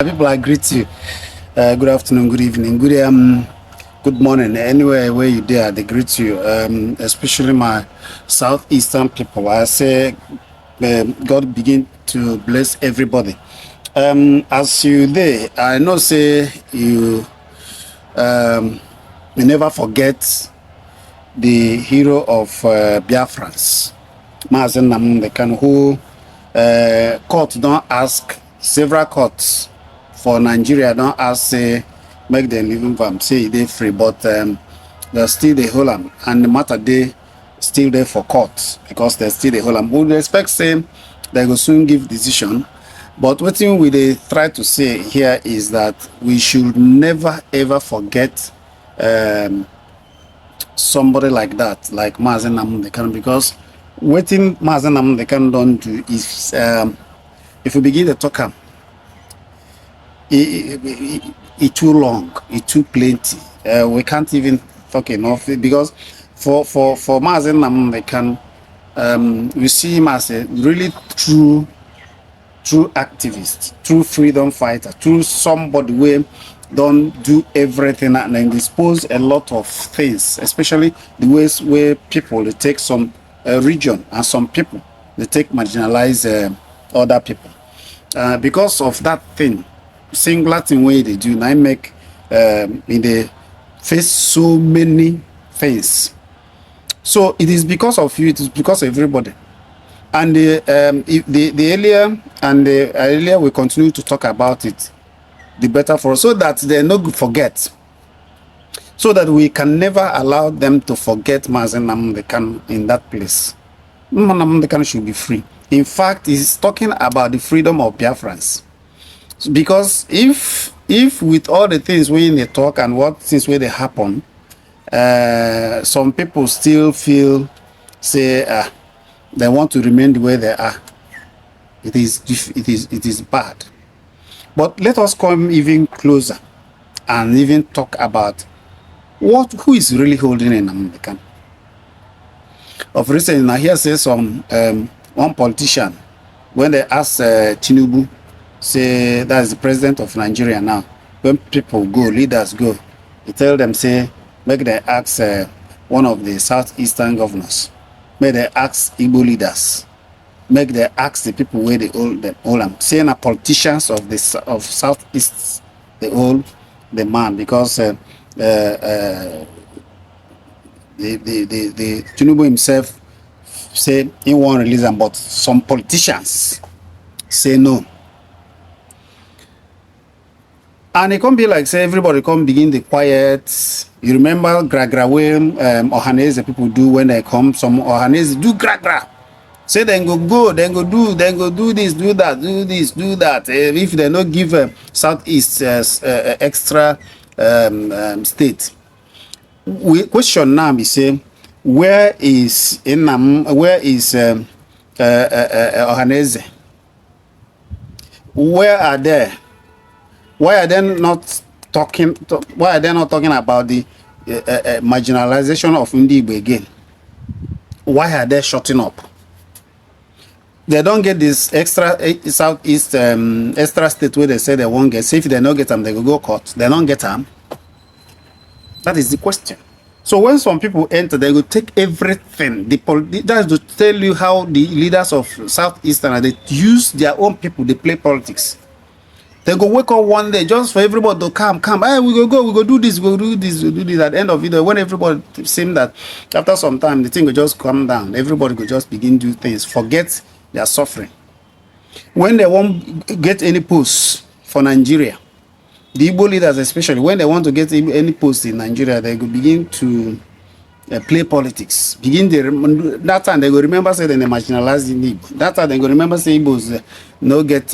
People, I greet you. Good afternoon, good evening, good morning. Anywhere where you there, they greet you. Especially my southeastern people. I say, God begin to bless everybody. As you there, I know say you never forget the hero of Biafrans, Nnamdi, who court don't ask several courts for Nigeria don't ask say make them living farm say they free, but they still they hold them, and the matter they still there for court because they still they hold them. We expect say they will soon give decision, but what thing we they try to say here is that we should never ever forget somebody like that, like Mazen Nnamdi, because waiting Mazen Nnamdi don't do is if we begin to talk it too long, it too plenty. We can't even talk enough because for Mazen Nnamdi, we see him as a really true activist, true freedom fighter, true somebody who don't do everything and dispose a lot of things, especially the ways where people they take some region and some people they take marginalize other people because of that thing, singular thing way they do. And I make in the face so many things. So it is because of you. It is because of everybody. And the earlier and the earlier we continue to talk about it, the better for us, so that they no forget, so that we can never allow them to forget Mazen Nnamdi in that place. Nnamdi should be free. In fact, he's talking about the freedom of Biafrans, because if with all the things when they talk and what things where they happen, some people still feel say they want to remain the way they are. It is bad. But let us come even closer and even talk about who is really holding in America. Of recent, I hear say some one politician, when they ask Tinubu, say that is the president of Nigeria now, when people go, leaders go, he tell them say make they ask one of the southeastern governors, make they ask Igbo leaders, make they ask the people where they hold them, saying the politicians of southeast they hold the man, because the Tinubu himself say he won't release them, but some politicians say no. And it can't be like say everybody come begin the quiet. You remember gra way Ohanese people do when they come. Some Ohanese do gra. Say then go, then go do this, do that, do this, do that. If they not give Southeast extra state. We question now be say where is Ohanese? Where are they? Why are they not talking? Why are they not talking about the marginalization of Igbo again? Why are they shutting up? They don't get this extra southeast extra state where they say they won't get. Say if they don't get them, they will go court. They don't get them. That is the question. So when some people enter, they will take everything. That's to tell you how the leaders of southeastern they use their own people. They play politics. They go wake up one day just for everybody to come. Hey, we go do this, we go do this, we do this. At the end of it, when everybody seems that after some time the thing will just calm down, everybody will just begin to do things, forget their suffering. When they won't get any posts for Nigeria, the Igbo leaders especially, when they want to get any post in Nigeria, they go begin to play politics. That time they go remember say they marginalize in Igbo. That time they go remember say Igbos no get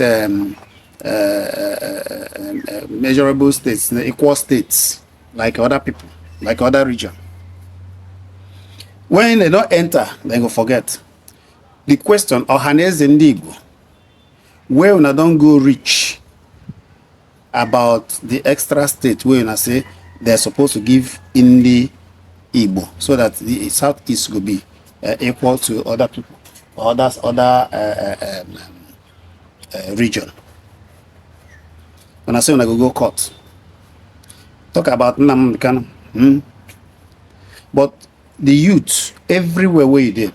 measurable states, equal states like other people, like other region. When they don't enter, they go forget. The question, Ohaneze ndị Igbo, where una don't go reach about the extra state where una say they're supposed to give in the Igbo, so that the Southeast will be equal to other people, other region. When I say when I go court, talk about Nnamdi Kanu. But the youth, everywhere where you did,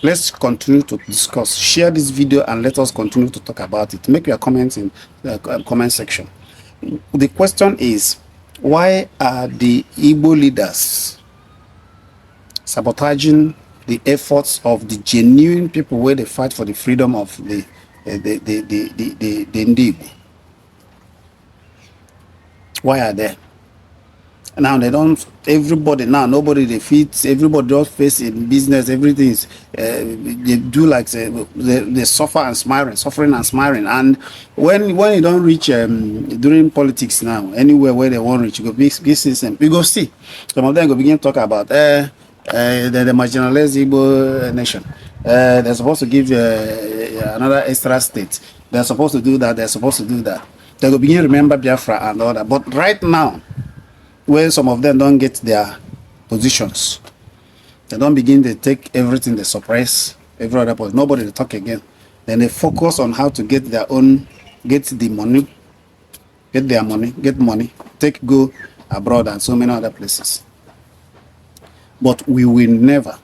let's continue to discuss. Share this video and let us continue to talk about it. Make your comments in the comment section. The question is, why are the Igbo leaders sabotaging the efforts of the genuine people where they fight for the freedom of the Igbo? Why are they? Now they don't, everybody now, nobody defeats, everybody just face in business, everything is, they do like, they suffer and smiling, suffering and smiling. And when you don't reach, during politics now, anywhere where they want to reach, you go big system, you go see, some of them go begin to talk about, the marginalized Igbo nation. They're supposed to give another extra state. They're supposed to do that, they're supposed to do that. They go begin to remember Biafra and all that. But right now, where some of them don't get their positions, they don't begin to take everything, they suppress every other person. Nobody to talk again. Then they focus on how to get their own, get the money, get their money, get money, go abroad and so many other places. But we will never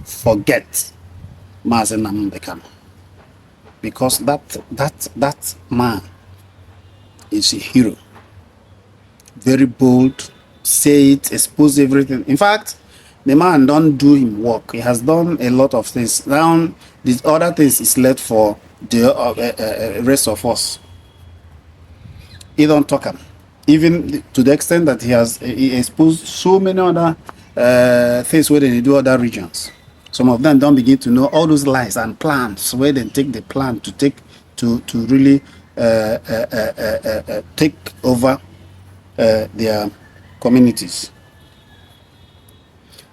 forget Nnamdi Kanu, because that man is a hero. Very bold, say it, expose everything. In fact, the man don't do him work. He has done a lot of things. Now, these other things is left for the rest of us. He don't talk him. Even to the extent that he exposed so many other things where they do other regions. Some of them don't begin to know all those lies and plans where they take the plan to really take over their communities.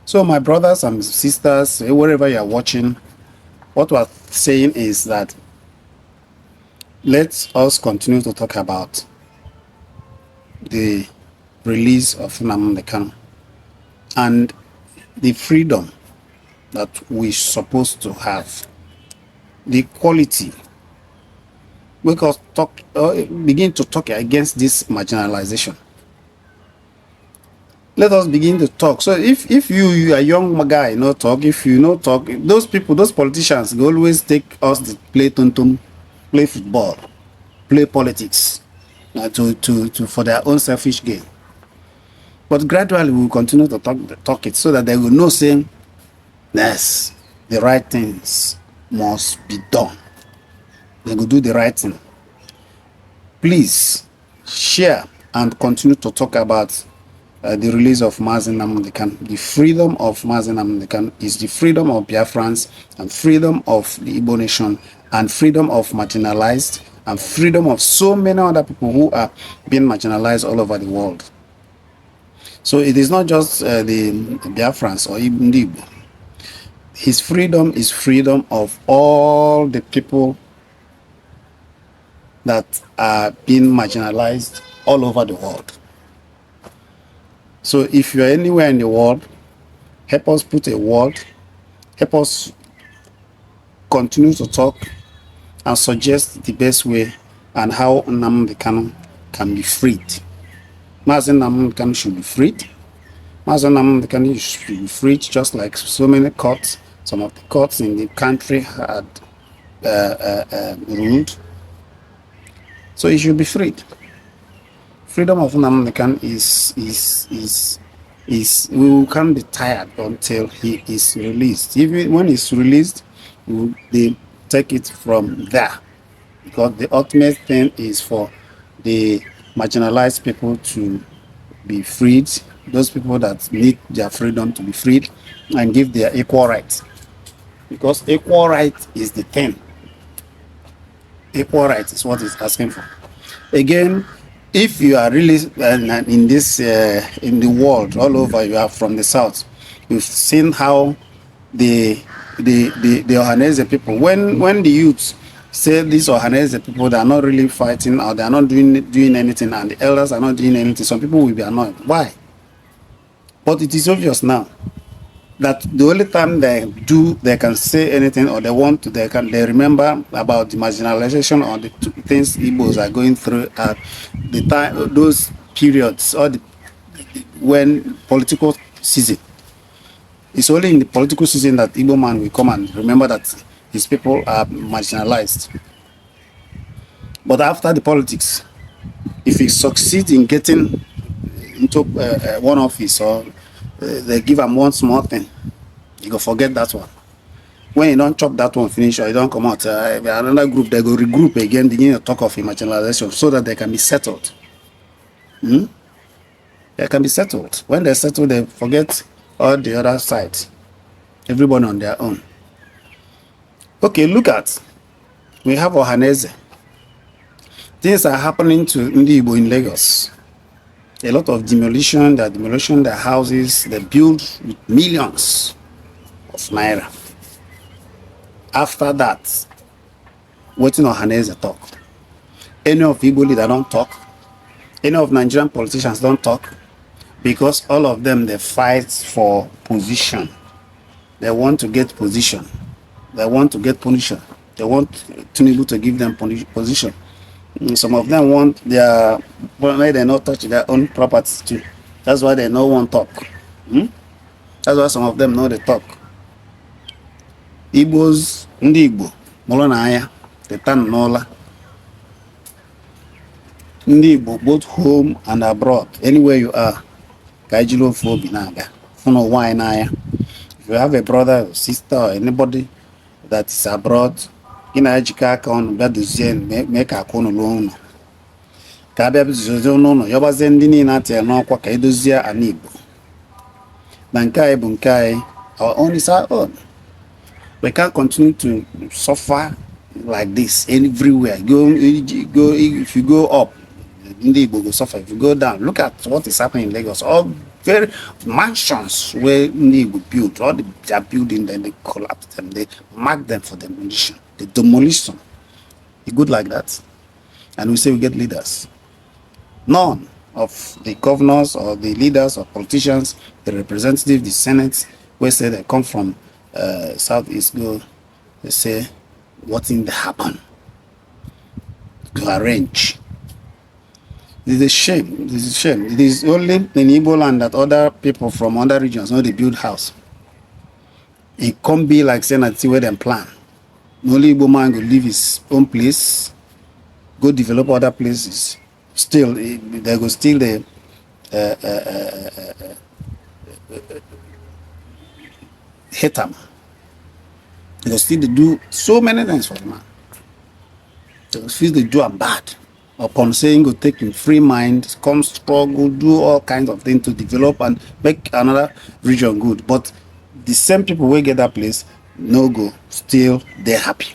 So my brothers and sisters, wherever you are watching, what we're saying is that let us continue to talk about the release of Nnamdi Kanu and the freedom that we're supposed to have, the quality. Because begin to talk against this marginalization. Let us begin to talk. So if you are a young guy, no talk. If you no talk, those people, those politicians, they always take us to play tontum, play football, play politics, for their own selfish gain. But gradually we will continue to talk it so that they will know, saying, yes, the right things must be done. They will do the right thing. Please share and continue to talk about the release of Nnamdi Kanu. The freedom of Nnamdi Kanu is the freedom of Biafrans and freedom of the Igbo nation and freedom of marginalized and freedom of so many other people who are being marginalized all over the world. So it is not just the Biafrans or even the Igbo. His freedom is freedom of all the people that are being marginalized all over the world. So if you're anywhere in the world, help us put a word, help us continue to talk and suggest the best way and how Nnamdi Kanu can be freed. Nnamdi Kanu should be freed. Nnamdi Kanu should be freed, just like so many courts. Some of the courts in the country had ruled. So he should be freed. Freedom of Nnamdi Kanu is we can't be tired until he is released. Even when he's released, they take it from there, because the ultimate thing is for the marginalized people to be freed, those people that need their freedom to be freed and give their equal rights, because equal right is the thing. Equal right is what he's asking for. Again, if you are really in this in the world all over, you are from the south, you've seen how the Ohanese people, when the youths say these Ohanese people, they are not really fighting or they are not doing anything, and the elders are not doing anything, some people will be annoyed. Why? But it is obvious now. that the only time they can say anything or they remember about the marginalization or the things Igbos are going through at the time, those periods, or when political season. It's only in the political season that Igbo man will come and remember that his people are marginalized. But after the politics, if he succeeds in getting into one office, or they give him one small thing, you go forget that one. When you don't chop that one finish, or you don't come out, another group, they go regroup again, begin to talk of marginalization so that they can be settled. They can be settled. When they settle, they forget all the other sides. Everybody on their own. Okay, look at, we have Ohaneze. Things are happening to Nnamdi in Lagos. A lot of demolition, they're demolishing their houses, they build with millions of naira. After that, waiting Ohaneze talk. Any of Igbo leaders don't talk. Any of Nigerian politicians don't talk, because all of them, they fight for position. They want to get position. They want to get position. They want Tinubu to give them position. Some of them want their, well, they not touch their own properties too. That's why they no one talk. That's why some of them know they talk. Igbos, Ndi Igbo, Molonaya, the Tan Nola. Ndi Igbo, both home and abroad, anywhere you are. Kaijilo Fobi Naga. Funo wine Naya. If you have a brother or sister or anybody that is abroad, ina ejika ka onu bia dozien make akonu lono ka bia bizozo no yobaze ndi ni na tie no kwa ka edozie ani Igbo na nke anyị bụ nke anyị, our own is our own. We can't continue to suffer like this everywhere. If you go up, Ndi Igbo go suffer. If you go down, look at what is happening in Lagos. All very mansions where Ndi Igbo built, all they are building, then they collapse them, they mark them for demolition. The demolition. It's good like that. And we say we get leaders. None of the governors or the leaders or politicians, the representatives, the Senate, where say they come from Southeast, go, they say, what in the happen to arrange. This is a shame. This is a shame. It is only in Igbo land that other people from other regions know they build house. It can't be like saying that see where them plan. Only Igbo man go leave his own place, go develop other places. Still, they go steal the hate them. They go still do so many things for the man. They go feel they do a bad. Upon saying go take in free mind, come struggle, do all kinds of things to develop and make another region good. But the same people will get that place, no go, still they're happy.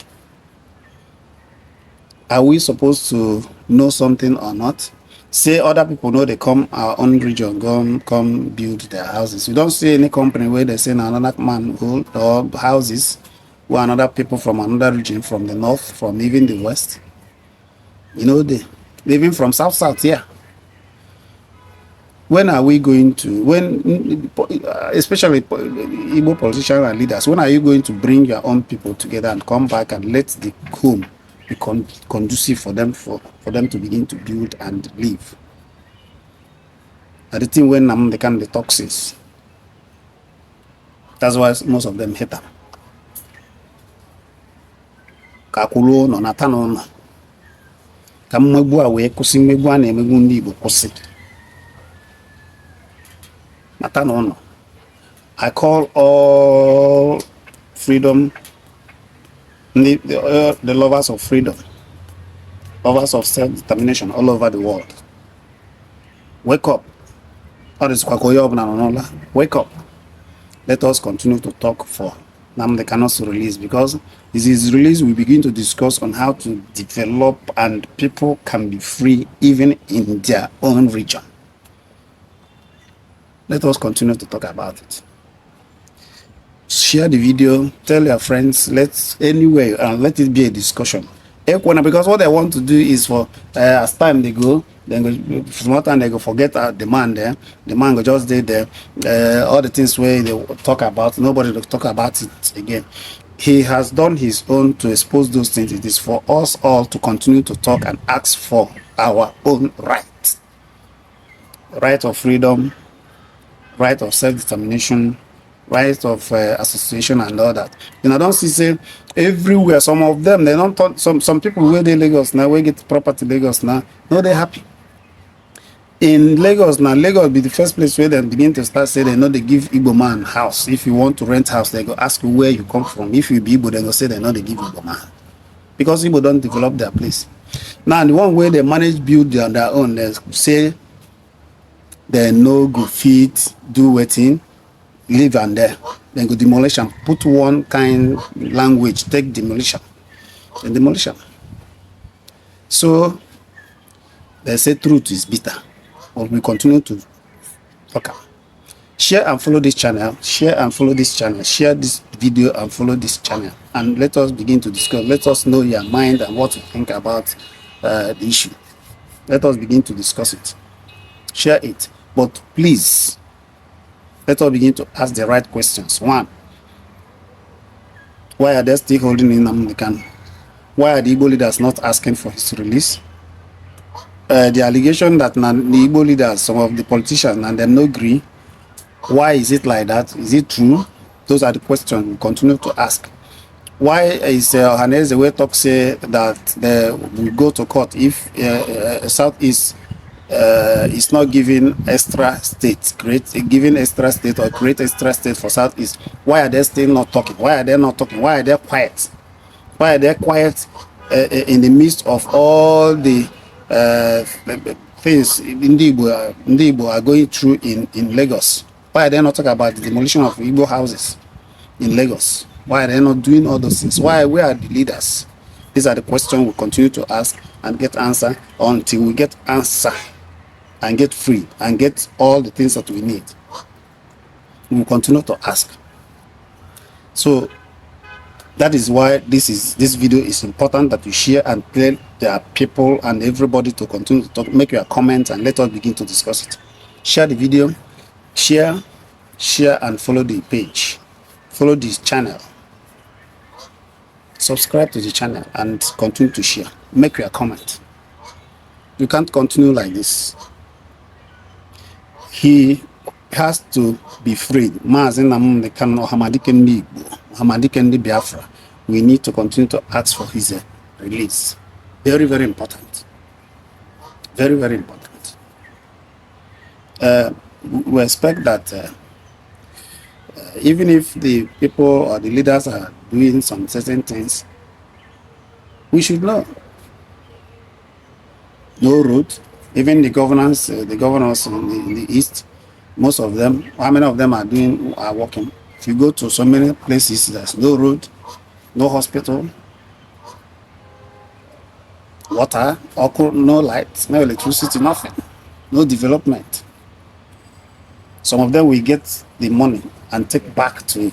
Are we supposed to know something or not? Say other people know they come our own region, come build their houses. We don't see any company where they say another man hold or houses where another people from another region, from the north, from even the west. You know, they living from south here. When are we going to, especially Igbo politicians and leaders, when are you going to bring your own people together and come back and let the home be conducive for them to begin to build and live? And the thing when Nnamdi can the toxins. That's why most of them hate them. Kakulo no natano no. Kamegbu awe kwụsị mmegbu a na-emegbu ndị Igbo kwụsị. Natano no. I call all freedom, the lovers of freedom, lovers of self-determination all over the world. Wake up. Wake up. Let us continue to talk for Nnamdi Kanu'S release, because this is release we begin to discuss on how to develop and people can be free even in their own region. Let us continue to talk about it. Share the video, tell your friends, anywhere, and let it be a discussion. Because what I want to do is for as time they go, Then go, small time they go forget the man there. The man go just stay there. All the things where they talk about, nobody will talk about it again. He has done his own to expose those things. It is for us all to continue to talk and ask for our own right. Right of freedom, right of self-determination, right of association and all that. I don't see say everywhere. Some of them they don't talk, some people where they Lagos now, we get property Lagos now, no they happy. In Lagos now, Lagos be the first place where they begin to start saying they know they give Igbo man house. If you want to rent house, they go ask you where you come from. If you be Igbo, they go say they know they give Igbo man. Because Igbo don't develop their place. Now the one way they manage build on their own, they say they no go fit, do waiting, live and there. Then go demolition. Put one kind language, take demolition. And demolition. So they say truth is bitter. But we continue to talk. Share and follow this channel. Share and follow this channel. Share this video and follow this channel. And let us begin to discuss. Let us know your mind and what you think about the issue. Let us begin to discuss it. Share it. But please, let us begin to ask the right questions. One, why are they still holding in Nnamdi? Why are the Igbo leaders not asking for his release? The allegation that the Igbo leaders, some of the politicians, and them no agree. Why is it like that? Is it true? Those are the questions we continue to ask. Why is Hanez the way talk say that they will go to court if Southeast is not giving extra state, giving extra state or create extra state for Southeast? Why are they still not talking? Why are they not talking? Why are they quiet? Why are they quiet in the midst of all the things Igbo are going through in Lagos? Why are they not talking about the demolition of Igbo houses in Lagos? Why are they not doing all those things? Where are the leaders? These are the questions we continue to ask and get answer until we get answer and get free and get all the things that we need. We will continue to ask. So that is why this video is important, that you share and tell the people and everybody to continue to talk, make your comments, and let us begin to discuss it. Share the video, share and follow the page, follow this channel, subscribe to the channel and continue to share. Make your comment. You can't continue like this. He has to be freed. Nnamdi Kanu, Nnamdi Biafra. We need to continue to ask for his release. Very, very important. Very, very important. We expect that even if the people or the leaders are doing some certain things, we should know. No road. Even the governors in the east, most of them, how many of them are working? If you go to so many places, there's no road, no hospital, water, no light, no electricity, nothing, no development. Some of them will get the money and take back to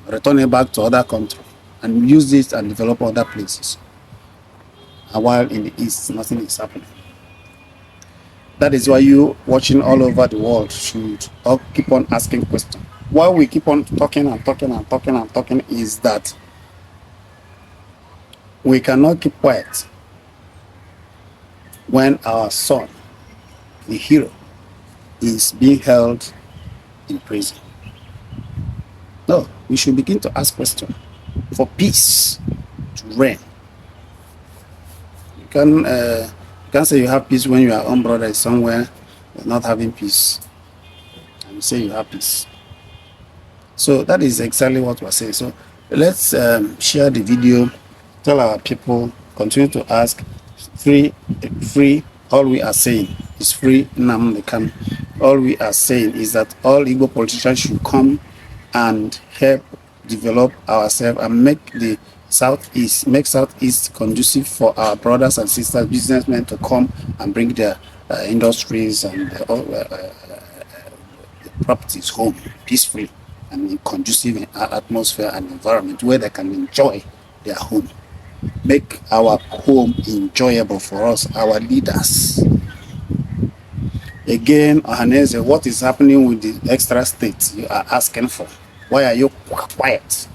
return it back to other countries and use this and develop other places. And while in the east, nothing is happening. That is why you watching all over the world should keep on asking questions. Why we keep on talking is that we cannot keep quiet when our son, the hero, is being held in prison. No, we should begin to ask questions for peace to reign. You can't say you have peace when your own brother is somewhere not having peace, and you say you have peace. So that is exactly what we're saying. So let's share the video, tell our people, continue to ask. Free. All we are saying is free Nnamdi Kanu. All we are saying is that all Igbo politicians should come and help develop ourselves and make the Southeast conducive for our brothers and sisters, businessmen, to come and bring their industries and properties home peacefully and in conducive atmosphere and environment where they can enjoy their home. Make our home enjoyable for us, our leaders. Again, Ohaneze, what is happening with the extra states you are asking for? Why are you quiet?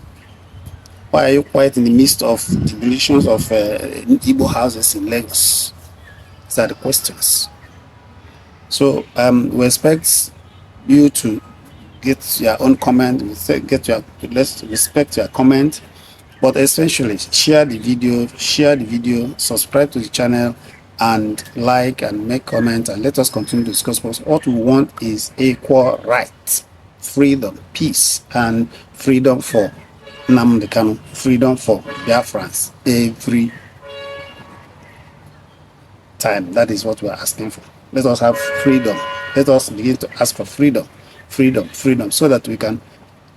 Why are you quiet in the midst of demolitions of Igbo houses in Lagos? These are the questions. So we expect you to get your own comment. Let's respect your comment, but essentially share the video, subscribe to the channel, and like and make comment, and let us continue to discuss. What we want is equal rights, freedom, peace, and freedom for Nnamdi Kanu, freedom for Biafrans every time. That is what we are asking for. Let us have freedom. Let us begin to ask for freedom, freedom, so that we can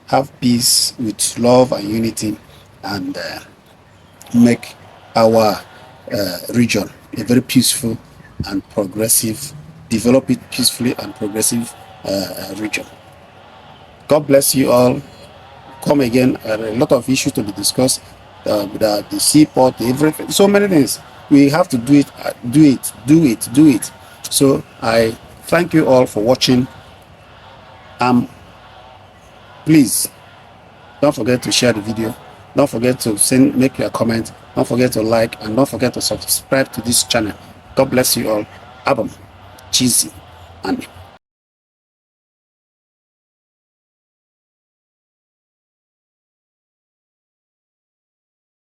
have peace with love and unity, and make our region a very peaceful and progressive, develop it peacefully and progressive region. God bless you all. Come again. A lot of issues to be discussed. The seaport, everything, so many things. We have to do it. So I thank you all for watching. Please don't forget to share the video. Don't forget to make your comment. Don't forget to like, and don't forget to subscribe to this channel. God bless you all. Abam, cheesy, and